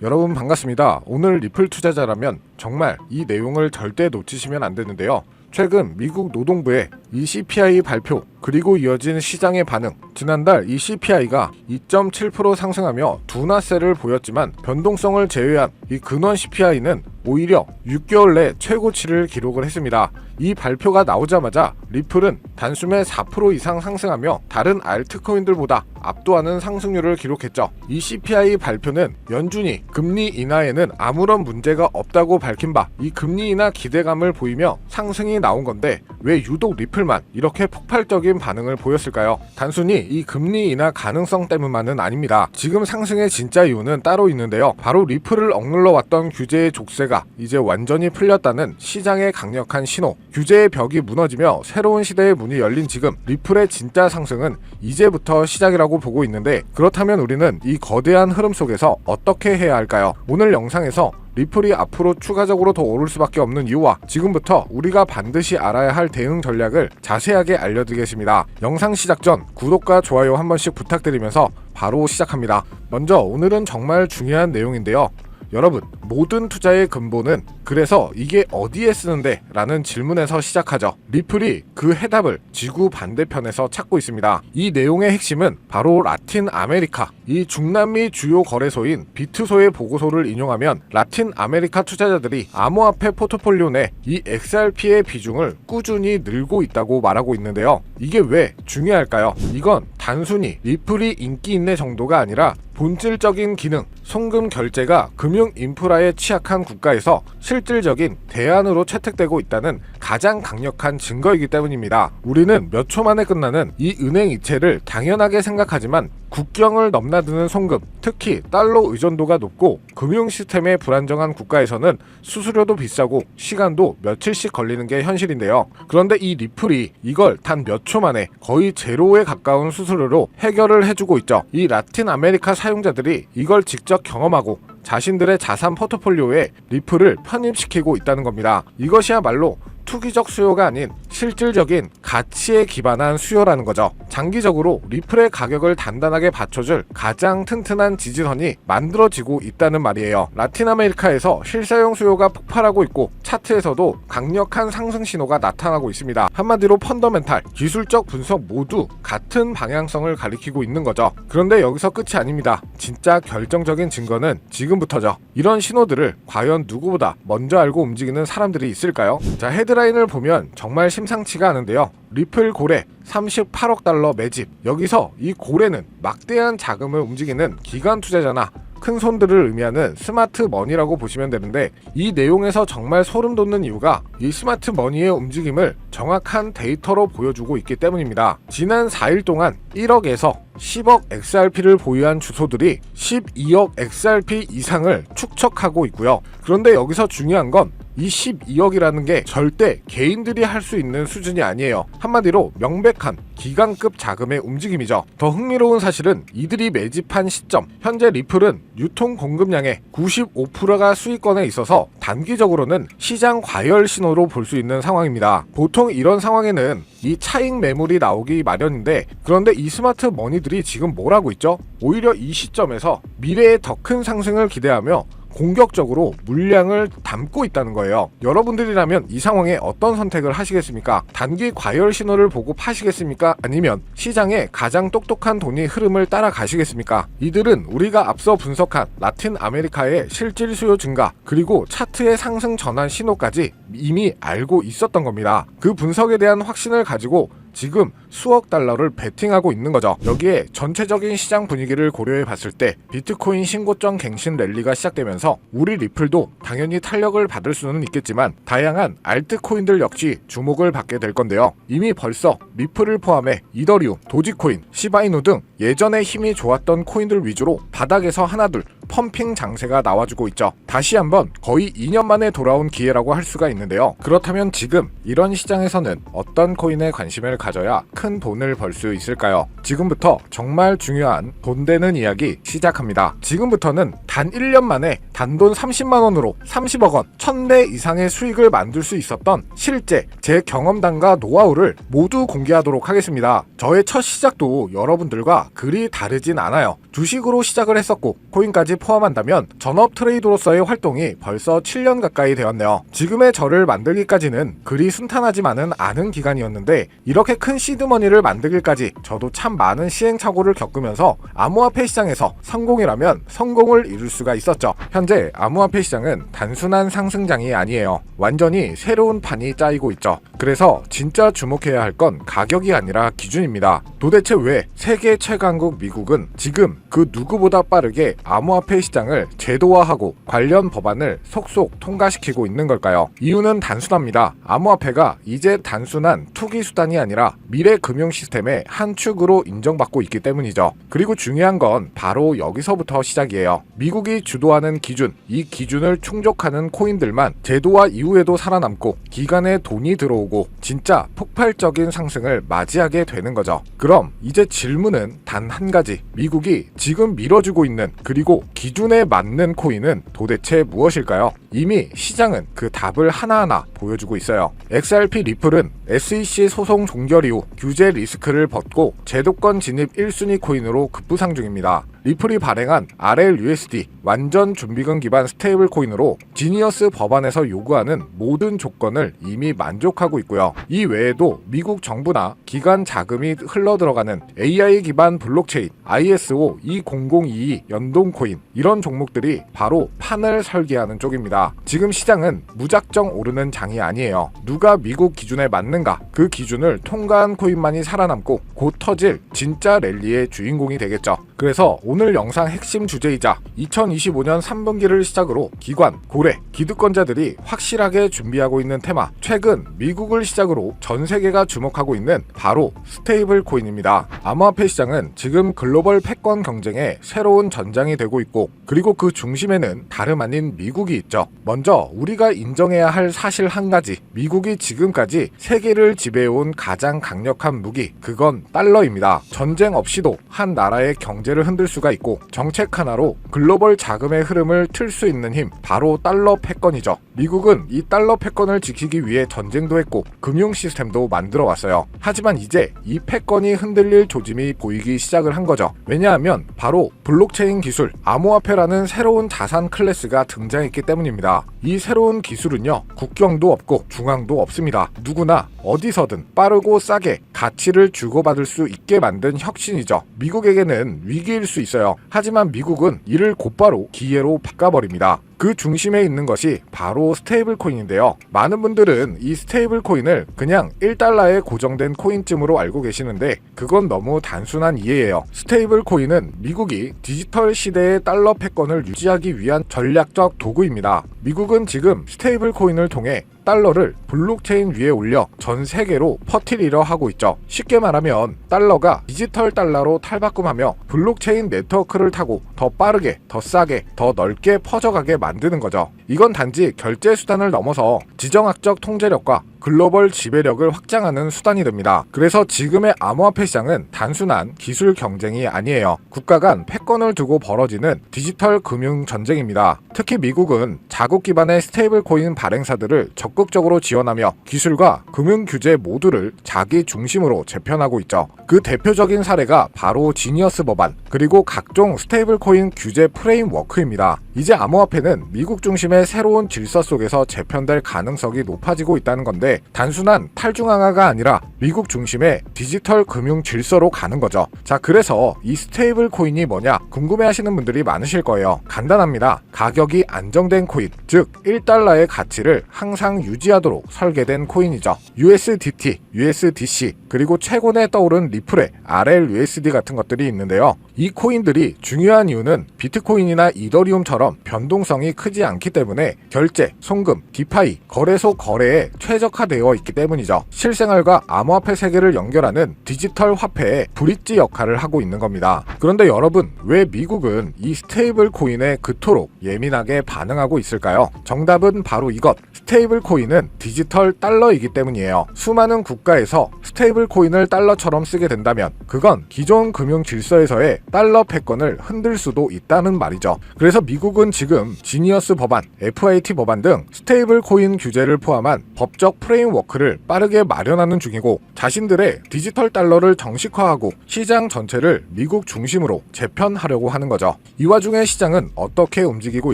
여러분 반갑습니다. 오늘 리플 투자자라면 정말 이 내용을 절대 놓치시면 안 되는데요. 최근 미국 노동부의 이 CPI 발표 그리고 이어진 시장의 반응, 지난달 이 CPI가 2.7% 상승하며 둔화세를 보였지만 변동성을 제외한 이 근원 CPI는 오히려 6개월 내 최고치를 기록을 했습니다. 이 발표가 나오자마자 리플은 단숨에 4% 이상 상승하며 다른 알트코인들보다 압도하는 상승률을 기록했죠. 이 CPI 발표는 연준이 금리 인하에는 아무런 문제가 없다고 밝힌 바 이 금리 인하 기대감을 보이며 상승이 나온 건데 왜 유독 리플만 이렇게 폭발적인 반응을 보였을까요? 단순히 이 금리 인하 가능성 때문만은 아닙니다. 지금 상승의 진짜 이유는 따로 있는데요. 바로 리플을 억눌러 왔던 규제의 족쇄가 이제 완전히 풀렸다는 시장의 강력한 신호, 규제의 벽이 무너지며 새로운 시대의 문이 열린 지금 리플의 진짜 상승은 이제부터 시작이라고 보고 있는데, 그렇다면 우리는 이 거대한 흐름 속에서 어떻게 해야 할까요? 오늘 영상에서 리플이 앞으로 추가적으로 더 오를 수밖에 없는 이유와 지금부터 우리가 반드시 알아야 할 대응 전략을 자세하게 알려드리겠습니다. 영상 시작 전 구독과 좋아요 한 번씩 부탁드리면서 바로 시작합니다. 먼저 오늘은 정말 중요한 내용인데요. 여러분, 모든 투자의 근본은 그래서 이게 어디에 쓰는데? 라는 질문에서 시작하죠. 리플이 그 해답을 지구 반대편에서 찾고 있습니다. 이 내용의 핵심은 바로 라틴 아메리카, 이 중남미 주요 거래소인 비트소의 보고서를 인용하면 라틴 아메리카 투자자들이 암호화폐 포트폴리오 내 이 XRP의 비중을 꾸준히 늘고 있다고 말하고 있는데요. 이게 왜 중요할까요? 이건 단순히 리플이 인기 있네 정도가 아니라 본질적인 기능, 송금 결제가 금융 인프라에 취약한 국가에서 실질적인 대안으로 채택되고 있다는 가장 강력한 증거이기 때문입니다. 우리는 몇 초 만에 끝나는 이 은행 이체를 당연하게 생각하지만 국경을 넘나드는 송금, 특히 달러 의존도가 높고 금융 시스템의 불안정한 국가에서는 수수료도 비싸고 시간도 며칠씩 걸리는 게 현실인데요. 그런데 이 리플이 이걸 단 몇 초 만에 거의 제로에 가까운 수수료로 해결을 해주고 있죠. 이 라틴 아메리카 사용자들이 이걸 직접 경험하고 자신들의 자산 포트폴리오에 리플을 편입시키고 있다는 겁니다. 이것이야말로 투기적 수요가 아닌 실질적인 가치에 기반한 수요라는 거죠. 장기적으로 리플의 가격을 단단하게 받쳐줄 가장 튼튼한 지지선이 만들어지고 있다는 말이에요. 라틴 아메리카에서 실사용 수요가 폭발하고 있고 차트에서도 강력한 상승 신호가 나타나고 있습니다. 한마디로 펀더멘탈, 기술적 분석 모두 같은 방향성을 가리키고 있는 거죠. 그런데 여기서 끝이 아닙니다. 진짜 결정적인 증거는 지금부터죠. 이런 신호들을 과연 누구보다 먼저 알고 움직이는 사람들이 있을까요? 자, 헤드라인을 보면 정말 심상치가 않은데요. 리플 고래 38억 달러 매집. 여기서 이 고래는 막대한 자금을 움직이는 기관 투자자나 큰 손들을 의미하는 스마트 머니라고 보시면 되는데, 이 내용에서 정말 소름 돋는 이유가 이 스마트 머니의 움직임을 정확한 데이터로 보여주고 있기 때문입니다. 지난 4일 동안 1억에서 10억 XRP를 보유한 주소들이 12억 XRP 이상을 축적하고 있고요. 그런데 여기서 중요한 건 이 12억이라는 게 절대 개인들이 할 수 있는 수준이 아니에요. 한마디로 명백한 기관급 자금의 움직임이죠. 더 흥미로운 사실은 이들이 매집한 시점, 현재 리플은 유통 공급량의 95%가 수익권에 있어서 단기적으로는 시장 과열 신호로 볼 수 있는 상황입니다. 보통 이런 상황에는 이 차익 매물이 나오기 마련인데, 그런데 이 스마트 머니들이 지금 뭘 하고 있죠? 오히려 이 시점에서 미래의 더 큰 상승을 기대하며 공격적으로 물량을 담고 있다는 거예요. 여러분들이라면 이 상황에 어떤 선택을 하시겠습니까? 단기 과열 신호를 보고 파시겠습니까? 아니면 시장의 가장 똑똑한 돈이 흐름을 따라가시겠습니까? 이들은 우리가 앞서 분석한 라틴 아메리카의 실질 수요 증가 그리고 차트의 상승 전환 신호까지 이미 알고 있었던 겁니다. 그 분석에 대한 확신을 가지고 지금 수억 달러를 베팅하고 있는 거죠. 여기에 전체적인 시장 분위기를 고려해 봤을 때 비트코인 신고점 갱신 랠리가 시작되면서 우리 리플도 당연히 탄력을 받을 수는 있겠지만 다양한 알트코인들 역시 주목을 받게 될 건데요. 이미 벌써 리플을 포함해 이더리움, 도지코인, 시바이누 등 예전에 힘이 좋았던 코인들 위주로 바닥에서 하나둘 펌핑 장세가 나와주고 있죠. 다시 한번 거의 2년 만에 돌아온 기회라고 할 수가 있는데요. 그렇다면 지금 이런 시장에서는 어떤 코인에 관심을 가져야 큰 돈을 벌 수 있을까요? 지금부터 정말 중요한 돈 되는 이야기 시작합니다. 지금부터는 단 1년 만에 단돈 30만원으로 30억원, 1000배 이상의 수익을 만들 수 있었던 실제 제 경험담과 노하우를 모두 공개하도록 하겠습니다. 저의 첫 시작도 여러분들과 그리 다르진 않아요. 주식으로 시작을 했었고 코인까지 포함한다면 전업 트레이더로서의 활동이 벌써 7년 가까이 되었네요. 지금의 저를 만들기까지는 그리 순탄하지만은 않은 기간이었는데 이렇게 큰 시드머니를 만들기까지 저도 참 많은 시행착오를 겪으면서 암호화폐 시장에서 성공이라면 성공을 이룰 수가 있었죠. 현재 암호화폐 시장은 단순한 상승장이 아니에요. 완전히 새로운 판이 짜이고 있죠. 그래서 진짜 주목해야 할 건 가격이 아니라 기준입니다. 도대체 왜 세계 최강국 미국은 지금 그 누구보다 빠르게 암호화폐 시장을 제도화하고 관련 법안을 속속 통과시키고 있는 걸까요? 이유는 단순합니다. 암호화폐가 이제 단순한 투기 수단이 아니라 미래 금융 시스템의 한 축으로 인정받고 있기 때문이죠. 그리고 중요한 건 바로 여기서부터 시작이에요. 미국이 주도하는 기준, 이 기준을 충족하는 코인들만 제도화 이후에도 살아남고 기간에 돈이 들어오고 진짜 폭발적인 상승을 맞이하게 되는 거죠. 그럼 이제 질문은 단 한 가지. 미국이 지금 밀어주고 있는 그리고 기준에 맞는 코인은 도대체 무엇일까요? 이미 시장은 그 답을 하나하나 보여주고 있어요. XRP 리플은 SEC 소송 종결 이후 규제 리스크를 벗고 제도권 진입 1순위 코인으로 급부상 중입니다. 리플이 발행한 RLUSD 완전 준비금 기반 스테이블 코인으로 지니어스 법안에서 요구하는 모든 조건을 이미 만족하고 있고요. 이 외에도 미국 정부나 기관 자금이 흘러들어가는 AI 기반 블록체인 ISO 20022 연동 코인 이런 종목들이 바로 판을 설계하는 쪽입니다. 지금 시장은 무작정 오르는 장이 아니에요. 누가 미국 기준에 맞는가 그 기준을 통과한 코인만이 살아남고 곧 터질 진짜 랠리의 주인공이 되겠죠. 그래서 오늘 영상 핵심 주제이자 2025년 3분기를 시작으로 기관, 고래, 기득권자들이 확실하게 준비하고 있는 테마, 최근 미국을 시작으로 전 세계가 주목하고 있는 바로 스테이블 코인입니다. 암호화폐 시장은 지금 글로벌 패권 경쟁의 새로운 전장이 되고 있고 그리고 그 중심에는 다름 아닌 미국이 있죠. 먼저 우리가 인정해야 할 사실 한 가지, 미국이 지금까지 세계를 지배해온 가장 강력한 무기, 그건 달러입니다. 전쟁 없이도 한 나라의 경제를 흔들 수가 있고 정책 하나로 글로벌 자금의 흐름을 틀 수 있는 힘, 바로 달러 패권이죠. 미국은 이 달러 패권을 지키기 위해 전쟁도 했고 금융 시스템도 만들어 왔어요. 하지만 이제 이 패권이 흔들릴 조짐이 보이기 시작을 한 거죠. 왜냐하면 바로 블록체인 기술, 암호화폐라는 새로운 자산 클래스가 등장했기 때문입니다. 이 새로운 기술은요, 국경도 없고 중앙도 없습니다. 누구나 어디서든 빠르고 싸게 가치를 주고받을 수 있게 만든 혁신이죠. 미국에게는 위기일 수 있어요. 하지만 미국은 이를 곧바로 기회로 바꿔버립니다. 그 중심에 있는 것이 바로 스테이블 코인인데요. 많은 분들은 이 스테이블 코인을 그냥 1달러에 고정된 코인쯤으로 알고 계시는데 그건 너무 단순한 이해예요. 스테이블 코인은 미국이 디지털 시대의 달러 패권을 유지하기 위한 전략적 도구입니다. 미국은 지금 스테이블 코인을 통해 달러를 블록체인 위에 올려 전 세계로 퍼뜨리려 하고 있죠. 쉽게 말하면 달러가 디지털 달러로 탈바꿈하며 블록체인 네트워크를 타고 더 빠르게, 더 싸게, 더 넓게 퍼져가게 만드는 거죠. 이건 단지 결제 수단을 넘어서 지정학적 통제력과 글로벌 지배력을 확장하는 수단이 됩니다. 그래서 지금의 암호화폐 시장은 단순한 기술 경쟁이 아니에요. 국가 간 패권을 두고 벌어지는 디지털 금융 전쟁입니다. 특히 미국은 자국 기반의 스테이블 코인 발행사들을 적극적으로 지원하며 기술과 금융 규제 모두를 자기 중심으로 재편하고 있죠. 그 대표적인 사례가 바로 지니어스 법안, 그리고 각종 스테이블 코인 규제 프레임워크입니다. 이제 암호화폐는 미국 중심의 새로운 질서 속에서 재편될 가능성이 높아지고 있다는 건데 단순한 탈중앙화가 아니라 미국 중심의 디지털 금융 질서로 가는 거죠. 자, 그래서 이 스테이블 코인이 뭐냐 궁금해하시는 분들이 많으실 거예요. 간단합니다. 가격이 안정된 코인, 즉 1달러의 가치를 항상 유지하도록 설계된 코인이죠. USDT, USDC, 그리고 최근에 떠오른 리플의 RLUSD 같은 것들이 있는데요. 이 코인들이 중요한 이유는 비트코인이나 이더리움처럼 변동성이 크지 않기 때문에 결제, 송금, 디파이, 거래소 거래에 최적 최적화되어 있기 때문이죠. 실생활과 암호화폐 세계를 연결하는 디지털 화폐의 브릿지 역할을 하고 있는 겁니다. 그런데 여러분, 왜 미국은 이 스테이블 코인에 그토록 예민하게 반응하고 있을까요? 정답은 바로 이것. 스테이블 코인은 디지털 달러이기 때문이에요. 수많은 국가에서 스테이블 코인을 달러처럼 쓰게 된다면 그건 기존 금융 질서에서의 달러 패권을 흔들 수도 있다는 말이죠. 그래서 미국은 지금 지니어스 법안, FIT 법안 등 스테이블 코인 규제를 포함한 법적 프레임워크를 빠르게 마련하는 중이고, 자신들의 디지털 달러를 정식화하고 시장 전체를 미국 중심으로 재편하려고 하는 거죠. 이 와중에 시장은 어떻게 움직이고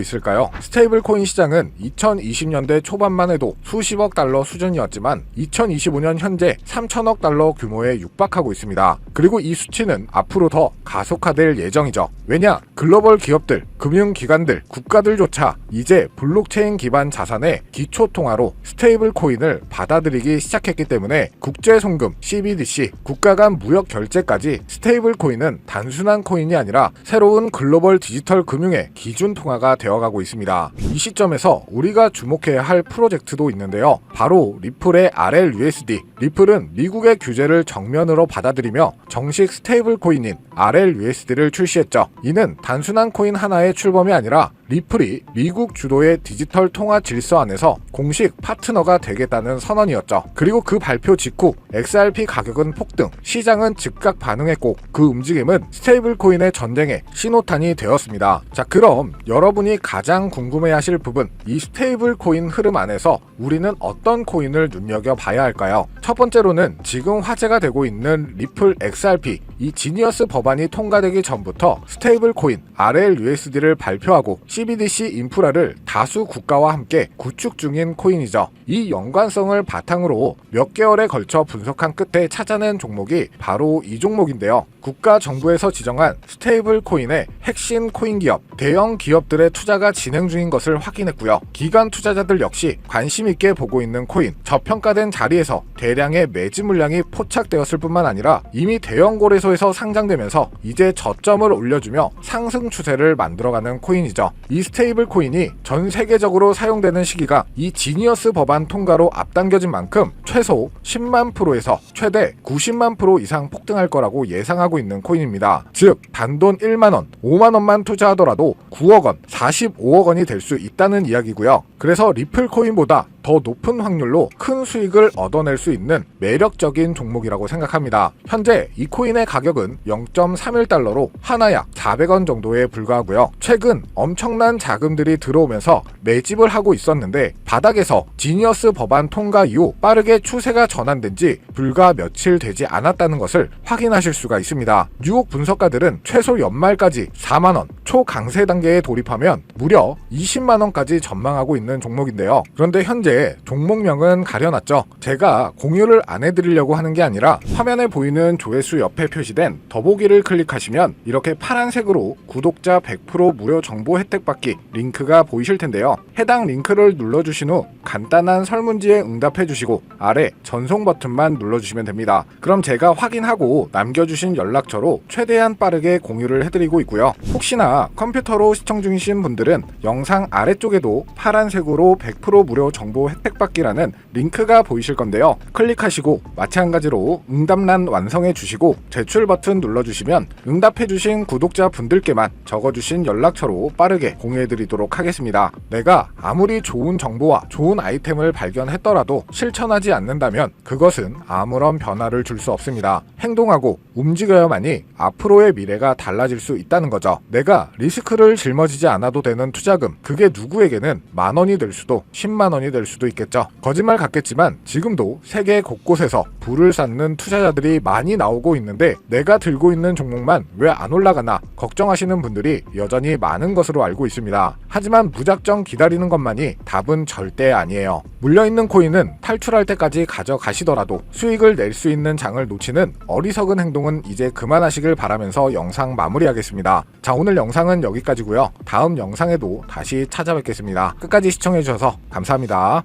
있을까요? 스테이블 코인 시장은 2020년대 초반만 해도 수십억 달러 수준이었지만 2025년 현재 3천억 달러 규모에 육박하고 있습니다. 그리고 이 수치는 앞으로 더 가속화될 예정이죠. 왜냐? 글로벌 기업들, 금융기관들, 국가들조차 이제 블록체인 기반 자산의 기초통화로 스테이블 코인을 받아들이기 시작했기 때문에 국제송금, CBDC, 국가 간 무역 결제까지 스테이블 코인은 단순한 코인이 아니라 새로운 글로벌 디지털 금융의 기준 통화가 되어가고 있습니다. 이 시점에서 우리가 주목해야 할 프로젝트도 있는데요. 바로 리플의 RLUSD. 리플은 미국의 규제를 정면으로 받아들이며 정식 스테이블 코인인 RLUSD를 출시했죠. 이는 단순한 코인 하나의 출범이 아니라 리플이 미국 주도의 디지털 통화 질서 안에서 공식 파트너가 되겠다는 선언이었죠. 그리고 그 발표 직후 XRP 가격은 폭등, 시장은 즉각 반응했고 그 움직임은 스테이블 코인의 전쟁의 신호탄이 되었습니다. 자, 그럼 여러분이 가장 궁금해하실 부분, 이 스테이블 코인 흐름 안에서 우리는 어떤 코인을 눈여겨봐야 할까요? 첫 번째로는 지금 화제가 되고 있는 리플 XRP, 이 지니어스 법안이 통과되기 전부터 스테이블 코인 RLUSD를 발표하고 CBDC 인프라를 다수 국가와 함께 구축 중인 코인이죠. 이 연관성을 바탕으로 몇 개월에 걸쳐 분석한 끝에 찾아낸 종목이 바로 이 종목인데요. 국가 정부에서 지정한 스테이블 코인의 핵심 코인 기업, 대형 기업들의 투자가 진행 중인 것을 확인했고요. 기관 투자자들 역시 관심 있게 보고 있는 코인, 저평가된 자리에서 대량의 매집 물량이 포착되었을 뿐만 아니라 이미 대형 거래소에서 상장되면서 이제 저점을 올려주며 상승 추세를 만들어가는 코인이죠. 이 스테이블 코인이 전 세계적으로 사용되는 시기가 이 지니어스 법안 통과로 앞당겨진 만큼 최소 10만 프로에서 최대 90만 프로 이상 폭등할 거라고 예상하고 있는 코인입니다. 즉 단돈 1만원, 5만원만 투자하더라도 9억원, 45억원이 될 수 있다는 이야기고요. 그래서 리플 코인보다 더 높은 확률로 큰 수익을 얻어낼 수 있는 매력적인 종목이라고 생각합니다. 현재 이 코인의 가격은 0.31달러로 하나 약 400원 정도에 불과하고요. 최근 엄청난 자금들이 들어오면서 매집을 하고 있었는데 바닥에서 지니어스 법안 통과 이후 빠르게 추세가 전환된 지 불과 며칠 되지 않았다는 것을 확인하실 수가 있습니다. 뉴욕 분석가들은 최소 연말까지 4만원, 초강세 단계에 돌입하면 무려 20만원까지 전망하고 있는 종목인데요. 그런데 현재 종목명은 가려놨죠. 제가 공유를 안 해드리려고 하는 게 아니라 화면에 보이는 조회수 옆에 표시된 더보기를 클릭하시면 이렇게 파란색으로 구독자 100% 무료 정보 혜택 받기 링크가 보이실 텐데요. 해당 링크를 눌러주신 후 간단한 설문지에 응답해주시고 아래 전송 버튼만 눌러주시면 됩니다. 그럼 제가 확인하고 남겨주신 연락처로 최대한 빠르게 공유를 해드리고 있고요. 혹시나 컴퓨터로 시청 중이신 분들은 영상 아래쪽에도 파란색으로 100% 무료 정보 혜택 받기라는 링크가 보이실 건데요. 클릭하시고 마찬가지로 응답란 완성해 주시고 제출 버튼 눌러주시면 응답해 주신 구독자 분들께만 적어주신 연락처로 빠르게 공유해 드리도록 하겠습니다. 내가 아무리 좋은 정보와 좋은 아이템을 발견했더라도 실천하지 않는다면 그것은 아무런 변화를 줄 수 없습니다. 행동하고 움직여야만이 앞으로의 미래가 달라질 수 있다는 거죠. 내가 리스크를 짊어지지 않아도 되는 투자금, 그게 누구에게는 만원이 될 수도 10만원이 될 수도 있겠죠. 거짓말 같겠지만 지금도 세계 곳곳에서 불을 쌓는 투자자들이 많이 나오고 있는데 내가 들고 있는 종목만 왜 안 올라가나 걱정하시는 분들이 여전히 많은 것으로 알고 있습니다. 하지만 무작정 기다리는 것만이 답은 절대 아니에요. 물려있는 코인은 탈출할 때까지 가져가시더라도 수익을 낼 수 있는 장을 놓치는 어리석은 행동은 이제 그만하시길 바라면서 영상 마무리하겠습니다. 자, 오늘 영상은 여기까지고요. 다음 영상에도 다시 찾아뵙겠습니다. 끝까지 시청해주셔서 감사합니다.